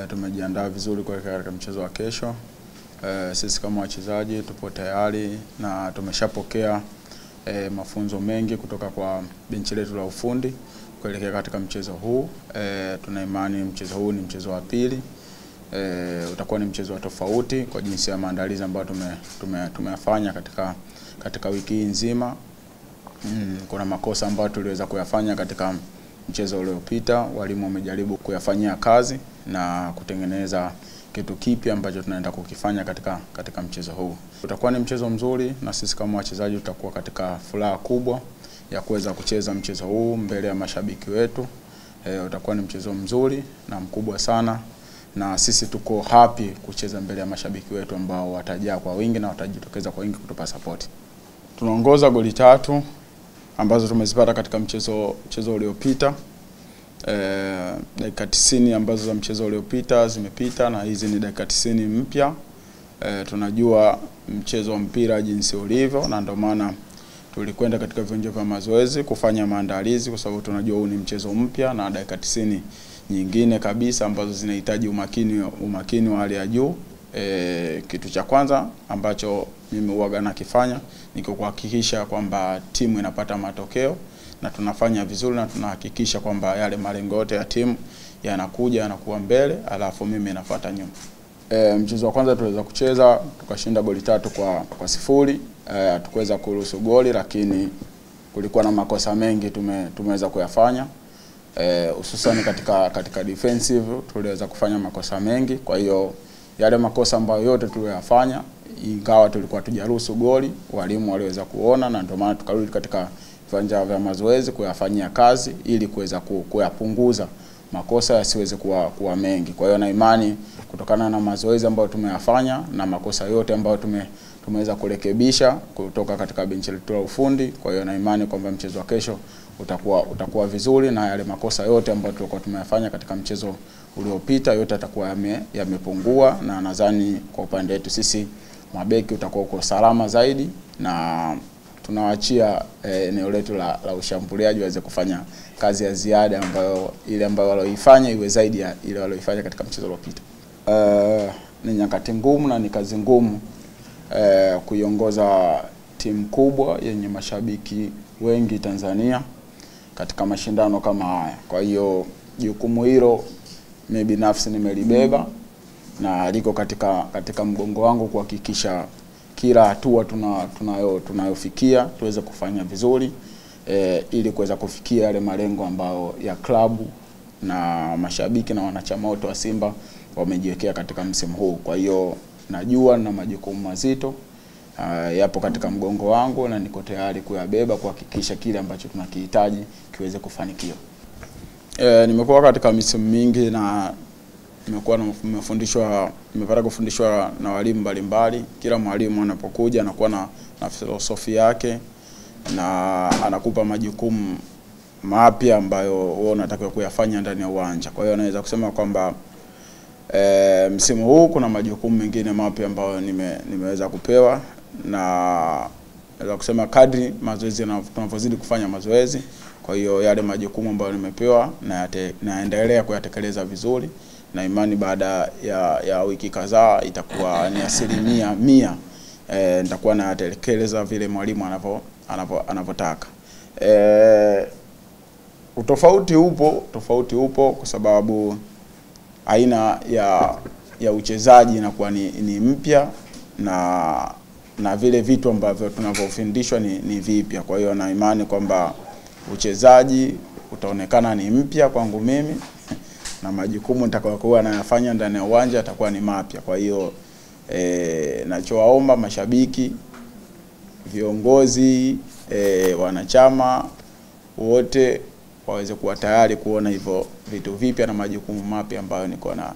Tumejiandaa vizuri kwa katika mchezo wa kesho. Sisi kama wachezaji tupo tayari na tumeshapokea mafunzo mengi kutoka kwa benchi letu la ufundi kuelekea katika mchezo huu. Tuna imani mchezo huu ni mchezo wa pili. Utakuwa ni mchezo wa tofauti kwa jinsi ya maandalizi ambayo tumeyafanya katika wiki nzima. Kuna makosa ambayo tuliweza kuyafanya katika mchezo uliopita, walimu wamejaribu kuyafanyia kazi na kutengeneza kitu kipya ambacho tunaenda kukifanya katika mchezo huu. Utakuwa ni mchezo mzuri na sisi kama wachezaji tutakuwa katika furaha kubwa ya kuweza kucheza mchezo huu mbele ya mashabiki wetu. Utakuwa ni mchezo mzuri na mkubwa sana na sisi tuko happy kucheza mbele ya mashabiki wetu ambao watajaa kwa wingi na watajitokeza kwa wingi kutupa support. Tunaongoza goli 3 ambazo tumezipata katika mchezo uliopita. Dakika 90 ambazo za mchezo uliopita zimepita na hizi ni dakika 90 mpya. Tunajua mchezo wa mpira jinsi ulivyo na ndio maana tulikwenda katika viwanja vya mazoezi kufanya maandalizi kwa sababu tunajua huu ni mchezo mpya na dakika 90 nyingine kabisa ambazo zinahitaji umakini wa hali ya juu. Kitu cha kwanza ambacho mimi huaga nakifanya ni kuhakikisha kwamba timu inapata matokeo na tunafanya vizuri na tunahakikisha kwamba yale malengo yote ya timu yanakuwa mbele, alafu mimi nafuata nyuma. Mchezo wa kwanza tuliweza kucheza tukashinda goli 3 kwa 0. Tukuweza kuruhusu goli lakini kulikuwa na makosa mengi tumeweza kuyafanya. Hususan katika defensive tuliweza kufanya makosa mengi. Kwa hiyo yale makosa ambayo yote tuliyofanya ingawa tulikuwa tujaruhusu goli, walimu waliweza kuona na ndio maana tukarudi katika viwanja vya mazoezi kuyafanyia kazi ili kuweza kuyapunguza makosa yasiweze kuwa mengi. Kwa hiyo na imani kutokana na mazoezi ambayo tumeyafanya na makosa yote ambayo tumeweza kurekebisha kutoka katika benchi letu la ufundi, kwa hiyo na imani kwamba mchezo wa kesho utakuwa vizuri na yale makosa yote ambayo tulikuwa tumeyafanya katika mchezo uliopita yote yatakuwa yamepungua na nadhani kwa upande wetu sisi mabeki utakuwa uko salama zaidi na tunawaachia eneo letu la ushambuliaji waweze kufanya kazi ya ziada ambayo walioifanya iwe zaidi ya ile walioifanya katika mchezo uliopita. Ni nyakati ngumu na ni kazi ngumu kuiongoza timu kubwa yenye mashabiki wengi Tanzania katika mashindano kama haya. Kwa hiyo jukumu hilo mimi binafsi nimelibeba na liko katika mgongo wangu kuhakikisha kila hatua tunayofikia tuweze kufanya vizuri ili kuweza kufikia yale malengo ambayo ya klabu na mashabiki na wanachama wote wa Simba wamejiwekea katika msimu huu. Kwa hiyo najua na majukumu mazito yapo katika mgongo wangu na niko tayari kuyabeba kuhakikisha kile ambacho tunakihitaji kiweze kufanikiwa. Nimekuwa katika misimu mingi na nimepata kufundishwa na walimu mbalimbali. Kila mwalimu anapokuja anakuwa na filosofi yake na anakupa majukumu mapya ambayo wewe unatakiwa kuyafanya ndani ya uwanja. Kwa hiyo naweza kusema kwamba msimu huu kuna majukumu mengine mapya ambayo nimeweza kupewa na naweza kusema kadri mazoezi tunavyozidi kufanya mazoezi, kwa hiyo yale majukumu ambayo nimepewa na naendelea kuyatekeleza vizuri na imani baada ya wiki kadhaa itakuwa ni 100% nitakuwa natekeleza vile mwalimu anavyotaka. Tofauti upo kwa sababu aina ya uchezaji inakuwa ni mpya na vile vitu ambavyo tunavyofundishwa ni vipya. Kwa hiyo na imani kwamba uchezaji utaonekana ni mpya kwangu mimi na majukumu nitakayokuwa nayafanya ndani ya uwanja yatakuwa ni mapya. Kwa hiyo nachowaomba mashabiki, viongozi, wanachama wote waweze kuwa tayari kuona hivyo vitu vipya na majukumu mapya ambayo niko nayo.